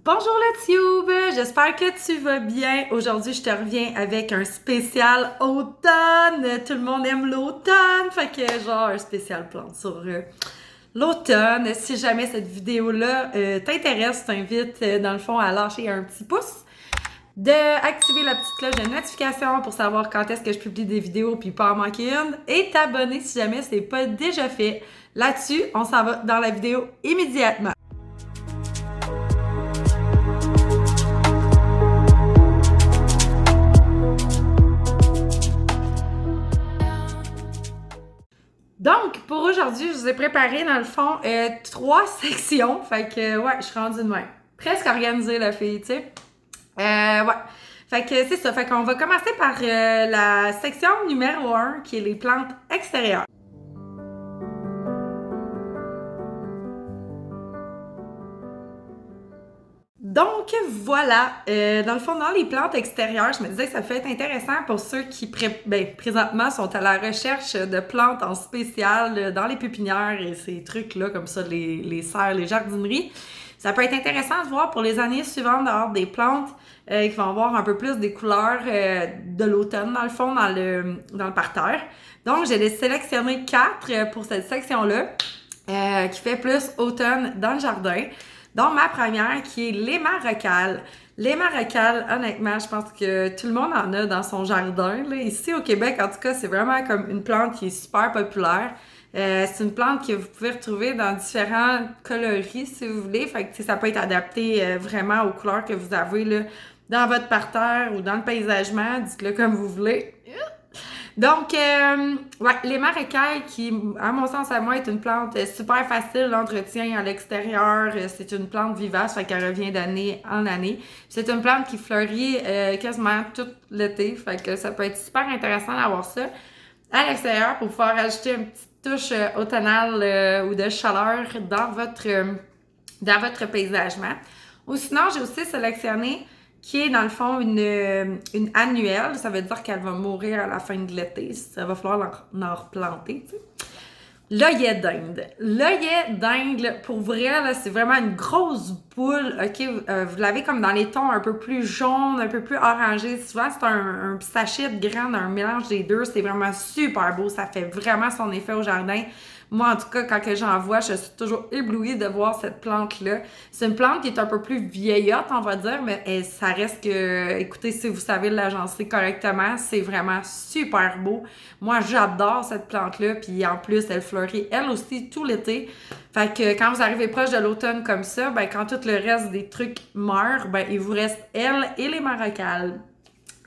Bonjour le Tube! J'espère que tu vas bien. Aujourd'hui, je te reviens avec un spécial automne. Tout le monde aime l'automne, fait que genre un spécial plan sur l'automne. Si jamais cette vidéo-là t'intéresse, je t'invite dans le fond à lâcher un petit pouce, d'activer la petite cloche de notification pour savoir quand est-ce que je publie des vidéos puis pas en manquer une, et t'abonner si jamais c'est pas déjà fait. Là-dessus, on s'en va dans la vidéo immédiatement. Donc, pour aujourd'hui, je vous ai préparé, dans le fond, 3 sections. Fait que, ouais, je suis rendue de même. Presque organisée, la fille, tu sais. Ouais. Fait que c'est ça. Fait qu'on va commencer par la section numéro 1, qui est les plantes extérieures. Donc voilà, dans le fond, dans les plantes extérieures, je me disais que ça peut être intéressant pour ceux qui présentement sont à la recherche de plantes en spécial dans les pépinières et ces trucs-là, comme ça, les serres, les jardineries. Ça peut être intéressant de voir pour les années suivantes d'avoir des plantes qui vont avoir un peu plus des couleurs de l'automne, dans le fond, dans le parterre. Donc, j'ai sélectionné 4 pour cette section-là, qui fait plus automne dans le jardin. Donc, ma première, qui est l'Émarocale. L'Émarocale, honnêtement, je pense que tout le monde en a dans son jardin. Là. Ici, au Québec, en tout cas, c'est vraiment comme une plante qui est super populaire. C'est une plante que vous pouvez retrouver dans différents coloris, si vous voulez. Fait que ça peut être adapté vraiment aux couleurs que vous avez là, dans votre parterre ou dans le paysagement. Dites-le comme vous voulez. Donc, ouais, l'Émarocale qui, à mon sens, à moi, est une plante super facile d'entretien à l'extérieur. C'est une plante vivace, fait qu'elle revient d'année en année. C'est une plante qui fleurit quasiment tout l'été, fait que ça peut être super intéressant d'avoir ça à l'extérieur pour pouvoir ajouter une petite touche automnale ou de chaleur dans votre paysagement. Ou sinon, j'ai aussi sélectionné qui est dans le fond une annuelle. Ça veut dire qu'elle va mourir à la fin de l'été. Ça va falloir en replanter, tu sais. L'œillet d'Inde. L'œillet d'Inde, pour vrai, là, c'est vraiment une grosse boule, ok? Vous l'avez comme dans les tons un peu plus jaunes, un peu plus orangés. Souvent, c'est un sachet de graines, un mélange des deux. C'est vraiment super beau. Ça fait vraiment son effet au jardin. Moi, en tout cas, quand que j'en vois, je suis toujours éblouie de voir cette plante-là. C'est une plante qui est un peu plus vieillotte, on va dire, mais ça reste que, écoutez, si vous savez l'agencer correctement, c'est vraiment super beau. Moi, j'adore cette plante-là, puis en plus, elle fleurit, elle aussi, tout l'été. Fait que quand vous arrivez proche de l'automne comme ça, ben quand tout le reste des trucs meurt, ben il vous reste elle et l'Émarocale.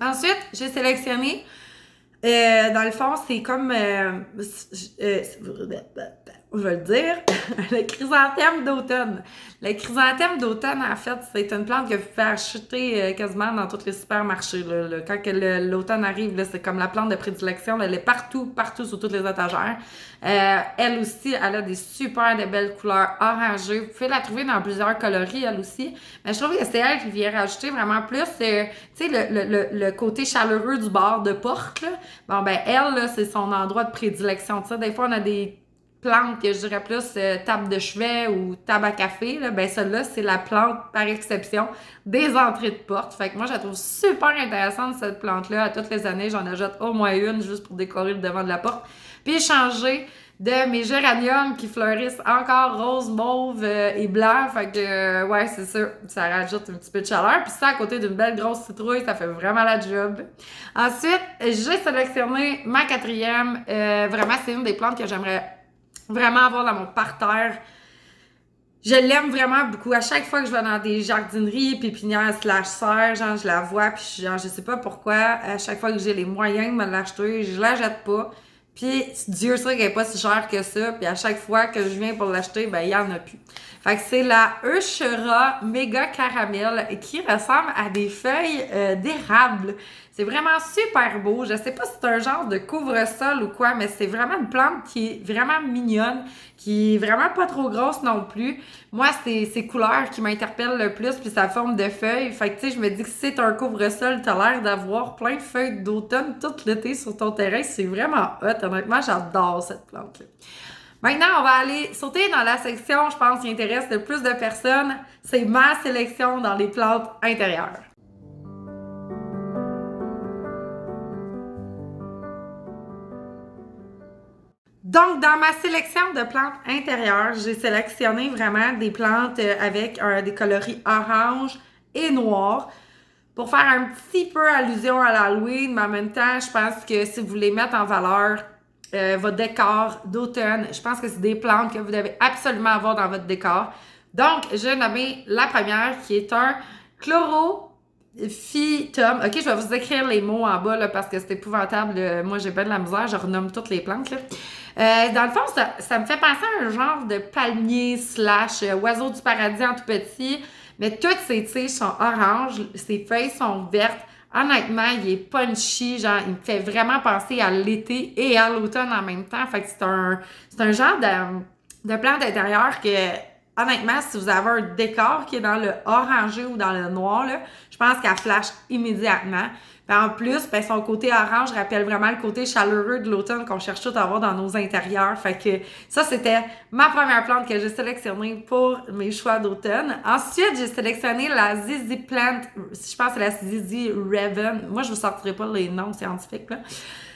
Ensuite, j'ai sélectionné dans le fond, c'est comme, je vais le dire, le chrysanthème d'automne. Le chrysanthème d'automne, en fait, c'est une plante que vous pouvez acheter quasiment dans tous les supermarchés. Là. Quand l'automne arrive, là, c'est comme la plante de prédilection. Là, elle est partout sur toutes les étagères. Elle aussi, elle a des super de belles couleurs orangées. Vous pouvez la trouver dans plusieurs coloris, elle aussi. Mais je trouve que c'est elle qui vient rajouter vraiment plus, tu sais, le côté chaleureux du bord de porte. Là. Bon, ben elle, là, c'est son endroit de prédilection. Tu sais, des fois, on a des plante que je dirais plus table de chevet ou table à café, là, ben celle-là, c'est la plante par exception des entrées de porte. Fait que moi, je la trouve super intéressante, cette plante-là. À toutes les années, j'en achète au moins une juste pour décorer le devant de la porte. Puis changer de mes géraniums qui fleurissent encore rose, mauve et blanc. Fait que, ouais, c'est sûr, ça rajoute un petit peu de chaleur. Puis ça, à côté d'une belle grosse citrouille, ça fait vraiment la job. Ensuite, j'ai sélectionné ma 4e. Vraiment, c'est une des plantes que j'aimerais vraiment avoir dans mon parterre. Je l'aime vraiment beaucoup. À chaque fois que je vais dans des jardineries, pépinières / serres, genre, je la vois, puis genre, je sais pas pourquoi, à chaque fois que j'ai les moyens de me l'acheter, je la jette pas. Puis Dieu sait qu'elle est pas si chère que ça, puis à chaque fois que je viens pour l'acheter, ben il y en a plus. Fait que c'est la Euchera Méga Caramel qui ressemble à des feuilles d'érable. C'est vraiment super beau. Je sais pas si c'est un genre de couvre-sol ou quoi, mais c'est vraiment une plante qui est vraiment mignonne, qui est vraiment pas trop grosse non plus. Moi, c'est ses couleurs qui m'interpellent le plus, puis sa forme de feuilles. Fait que tu sais, je me dis que si c'est un couvre-sol, t'as l'air d'avoir plein de feuilles d'automne tout l'été sur ton terrain. C'est vraiment hot. Honnêtement, j'adore cette plante-là. Maintenant, on va aller sauter dans la section, je pense, qui intéresse le plus de personnes. C'est ma sélection dans les plantes intérieures. Donc, dans ma sélection de plantes intérieures, j'ai sélectionné vraiment des plantes avec des coloris orange et noir pour faire un petit peu allusion à l'Halloween, mais en même temps, je pense que si vous voulez mettre en valeur votre décor d'automne, je pense que c'est des plantes que vous devez absolument avoir dans votre décor. Donc, j'ai nommé la première qui est un chlorophytum. Ok, je vais vous écrire les mots en bas là, parce que c'est épouvantable. Moi, j'ai pas de la misère, je renomme toutes les plantes. Là. Dans le fond, ça me fait penser à un genre de palmier / oiseau du paradis en tout petit. Mais toutes ses tiges sont oranges, ses feuilles sont vertes. Honnêtement, il est punchy, genre, il me fait vraiment penser à l'été et à l'automne en même temps. Fait que c'est un genre de plante intérieure que, honnêtement, si vous avez un décor qui est dans le orangé ou dans le noir, là, je pense qu'elle flash immédiatement. Puis en plus, ben, son côté orange rappelle vraiment le côté chaleureux de l'automne qu'on cherche tout à avoir dans nos intérieurs. Fait que ça, c'était ma première plante que j'ai sélectionnée pour mes choix d'automne. Ensuite, j'ai sélectionné la Zizi Plant, je pense que c'est la Zizi Raven. Moi, je vous sortirai pas les noms scientifiques, là.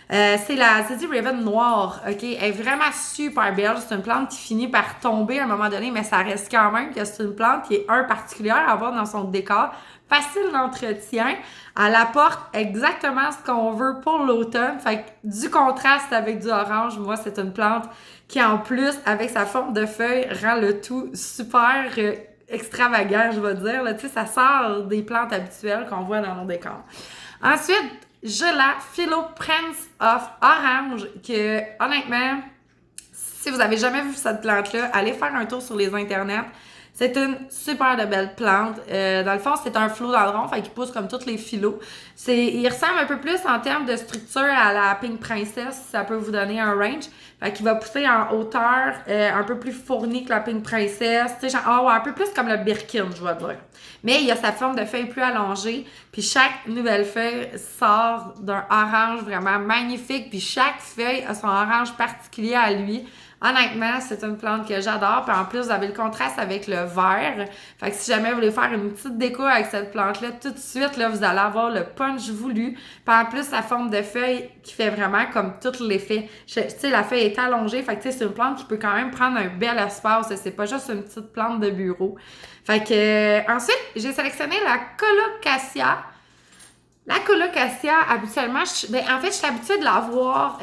C'est la Zizi Raven noire, ok? Elle est vraiment super belle. C'est une plante qui finit par tomber à un moment donné, mais ça reste quand même que c'est une plante qui est particulière à avoir dans son décor. Facile d'entretien. Elle apporte exactement ce qu'on veut pour l'automne. Fait que du contraste avec du orange, moi, c'est une plante qui, en plus, avec sa forme de feuille, rend le tout super extravagant, je vais dire. Là, tu sais, ça sort des plantes habituelles qu'on voit dans nos décors. Ensuite, j'ai la Philo Prince of Orange, que, honnêtement, si vous avez jamais vu cette plante-là, allez faire un tour sur les internets. C'est une super de belle plante. Dans le fond, c'est un philodendron, fait qu'il pousse comme tous les phyllos. Il ressemble un peu plus en termes de structure à la Pink Princess, ça peut vous donner un range. Fait qu'il va pousser en hauteur, un peu plus fourni que la Pink Princess. Tu sais, genre, un peu plus comme le Birkin, je vais dire. Mais il a sa forme de feuille plus allongée. Puis chaque nouvelle feuille sort d'un orange vraiment magnifique. Puis chaque feuille a son orange particulier à lui. Honnêtement, c'est une plante que j'adore. Puis en plus, vous avez le contraste avec le vert. Fait que si jamais vous voulez faire une petite déco avec cette plante-là, tout de suite, là, vous allez avoir le punch voulu. Puis en plus, sa forme de feuille qui fait vraiment comme tout l'effet. Tu sais, la feuille est allongée. Fait que tu sais, c'est une plante qui peut quand même prendre un bel espace. C'est pas juste une petite plante de bureau. Fait que ensuite, j'ai sélectionné la Colocasia. La Colocasia, habituellement, en fait, je suis habituée de la voir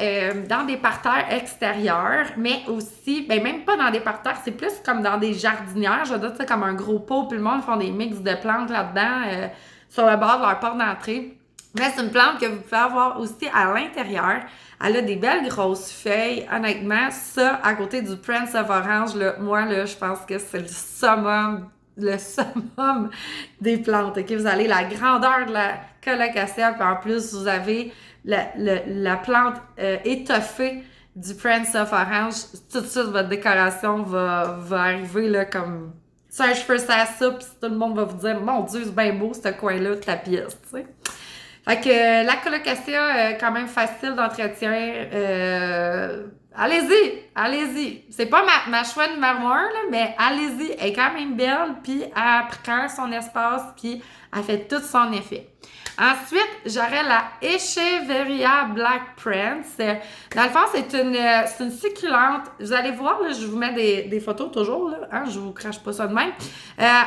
dans des parterres extérieurs, mais aussi, même pas dans des parterres, c'est plus comme dans des jardinières. Je veux dire, c'est comme un gros pot, puis le monde font des mix de plantes là-dedans sur le bord de leur porte d'entrée. Mais c'est une plante que vous pouvez avoir aussi à l'intérieur. Elle a des belles grosses feuilles. Honnêtement, ça, à côté du Prince of Orange, là, moi, là, je pense que c'est le summum des plantes. Okay? Vous avez la grandeur de la Colocasia, puis en plus, vous avez la plante étoffée du Prince of Orange. Tout de suite, votre décoration va arriver là, comme ça, un cheveu ça soupe, puis tout le monde va vous dire « Mon Dieu, c'est bien beau, ce coin-là de ta pièce. » tu sais. Fait que la Colocasia, quand même facile d'entretien. Allez-y. C'est pas ma choix numéro 1, là, mais allez-y. Elle est quand même belle, puis elle prend son espace, puis elle fait tout son effet. Ensuite, j'aurais la Echeveria Black Prince. Dans le fond, c'est une succulente. Vous allez voir, là, je vous mets des photos toujours, là, hein, je vous crache pas ça de même.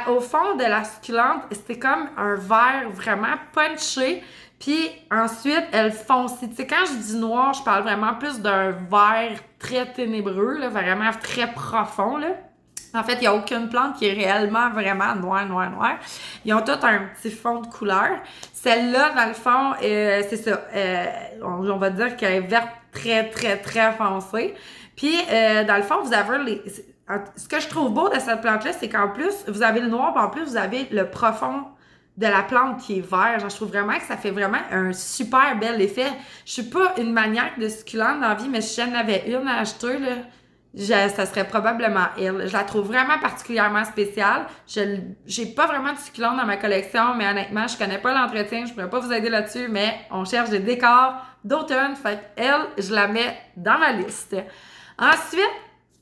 Au fond de la succulente, c'était comme un vert vraiment punché. Puis ensuite, elle foncit. Tu sais, quand je dis noir, je parle vraiment plus d'un vert très ténébreux, là, vraiment très profond, là. En fait, il n'y a aucune plante qui est réellement vraiment noire. Ils ont tous un petit fond de couleur. Celle-là, dans le fond, c'est ça. On va dire qu'elle est verte très foncée. Puis, dans le fond, vous avez ce que je trouve beau de cette plante-là, c'est qu'en plus, vous avez le noir, puis en plus, vous avez le profond de la plante qui est vert. Genre, je trouve vraiment que ça fait vraiment un super bel effet. Je suis pas une maniaque de succulente dans la vie, mais si j'en avais une à acheter, là, ça serait probablement elle. Je la trouve vraiment particulièrement spéciale. J'ai pas vraiment de succulente dans ma collection, mais honnêtement, je connais pas l'entretien, je pourrais pas vous aider là-dessus, mais on cherche des décors d'automne, fait elle, je la mets dans ma liste. Ensuite,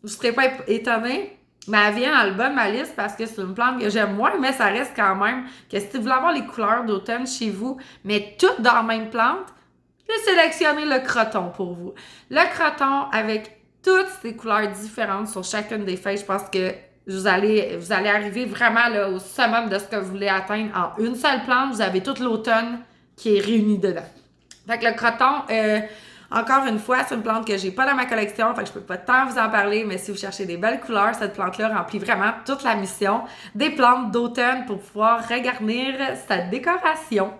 vous serez pas étonnés, mais elle vient dans le bas de ma liste parce que c'est une plante que j'aime moins, mais ça reste quand même que si vous voulez avoir les couleurs d'automne chez vous, mais toutes dans la même plante, j'ai sélectionné le croton pour vous. Le croton avec toutes ces couleurs différentes sur chacune des feuilles, je pense que vous allez arriver vraiment là, au summum de ce que vous voulez atteindre en une seule plante. Vous avez tout l'automne qui est réuni dedans. Fait que le croton, encore une fois, c'est une plante que j'ai pas dans ma collection, fait que je peux pas tant vous en parler, mais si vous cherchez des belles couleurs, cette plante-là remplit vraiment toute la mission des plantes d'automne pour pouvoir regarnir sa décoration.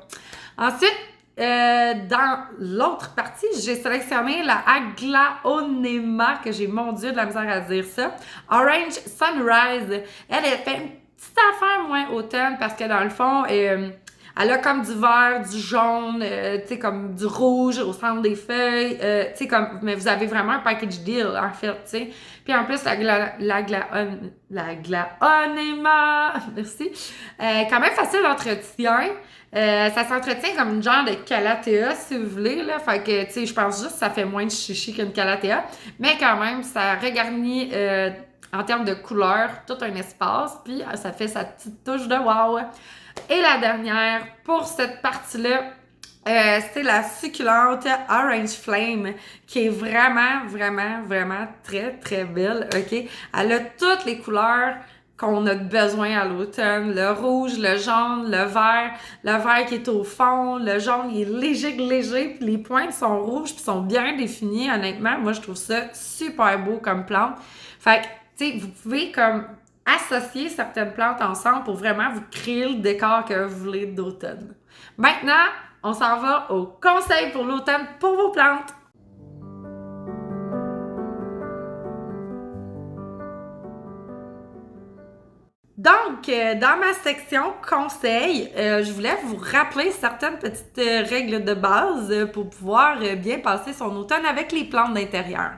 Ensuite, dans l'autre partie, j'ai sélectionné la Aglaonema, que j'ai, mon Dieu, de la misère à dire ça. Orange Sunrise. Elle fait une petite affaire moins automne parce que dans le fond, elle a comme du vert, du jaune, tu sais, comme du rouge au centre des feuilles, tu sais, comme, mais vous avez vraiment un package deal, en fait, tu sais. Puis en plus, la Aglaonema, merci, quand même facile d'entretien. Ça s'entretient comme une genre de calathea, si vous voulez, là. Fait que, tu sais, je pense juste que ça fait moins de chichi qu'une calathea. Mais quand même, ça regarnit, en termes de couleur, tout un espace. Puis, ça fait sa petite touche de wow. Et la dernière, pour cette partie-là, c'est la succulente Orange Flame, qui est vraiment, vraiment, vraiment très, très belle, OK? Elle a toutes les couleurs qu'on a besoin à l'automne. Le rouge, le jaune, le vert qui est au fond, le jaune, il est léger, puis les pointes sont rouges, puis sont bien définies, honnêtement. Moi, je trouve ça super beau comme plante. Fait que, tu sais, vous pouvez comme associer certaines plantes ensemble pour vraiment vous créer le décor que vous voulez d'automne. Maintenant, on s'en va au conseil pour l'automne pour vos plantes. Donc, dans ma section conseils, je voulais vous rappeler certaines petites règles de base pour pouvoir bien passer son automne avec les plantes d'intérieur.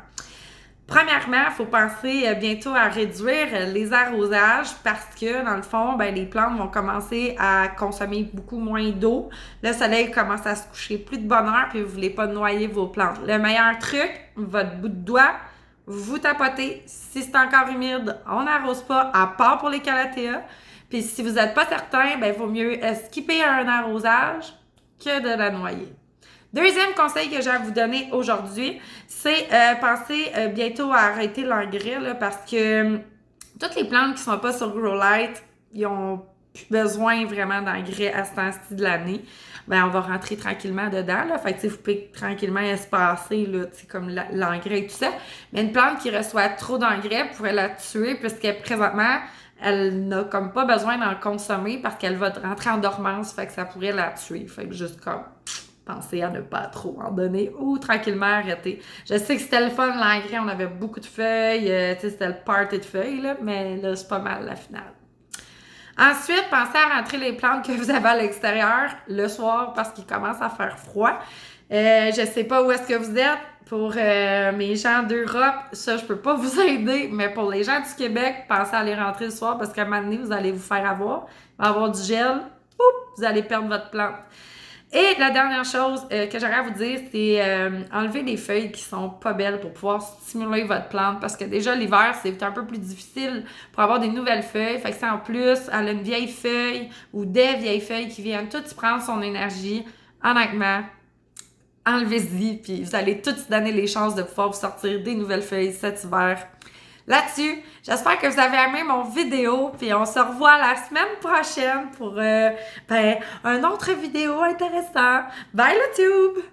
Premièrement, il faut penser bientôt à réduire les arrosages parce que, dans le fond, ben, les plantes vont commencer à consommer beaucoup moins d'eau. Le soleil commence à se coucher plus de bonne heure puis vous ne voulez pas noyer vos plantes. Le meilleur truc, votre bout de doigt, vous tapotez. Si c'est encore humide, on n'arrose pas, à part pour les calathea. Puis si vous n'êtes pas certain, ben, il vaut mieux skipper un arrosage que de la noyer. Deuxième conseil que j'ai à vous donner aujourd'hui, c'est penser bientôt à arrêter l'engrais là, parce que toutes les plantes qui ne sont pas sur Growlight, ils ont plus besoin vraiment d'engrais à ce temps-ci de l'année. Ben, on va rentrer tranquillement dedans. Là. Fait que vous pouvez tranquillement espacer là, comme l'engrais et tout ça. Mais une plante qui reçoit trop d'engrais pourrait la tuer puisque présentement, elle n'a comme pas besoin d'en consommer parce qu'elle va rentrer en dormance. Fait que ça pourrait la tuer. Fait que juste comme penser à ne pas trop en donner ou tranquillement arrêter. Je sais que c'était le fun, l'engrais, on avait beaucoup de feuilles, c'était le party de feuilles, là, mais là, c'est pas mal la finale. Ensuite, pensez à rentrer les plantes que vous avez à l'extérieur le soir parce qu'il commence à faire froid. Je sais pas où est-ce que vous êtes. Pour mes gens d'Europe, ça, je peux pas vous aider, mais pour les gens du Québec, pensez à les rentrer le soir parce qu'à un moment donné, vous allez vous faire avoir. Il va y avoir du gel, vous allez perdre votre plante. Et la dernière chose que j'aurais à vous dire, c'est enlever les feuilles qui sont pas belles pour pouvoir stimuler votre plante parce que déjà l'hiver, c'est un peu plus difficile pour avoir des nouvelles feuilles. Fait que ça en plus, elle a une vieille feuille ou des vieilles feuilles qui viennent toutes prendre son énergie. Honnêtement, enlevez-y puis vous allez toutes se donner les chances de pouvoir vous sortir des nouvelles feuilles cet hiver. Là-dessus, j'espère que vous avez aimé mon vidéo, puis on se revoit la semaine prochaine pour une autre vidéo intéressante. Bye YouTube!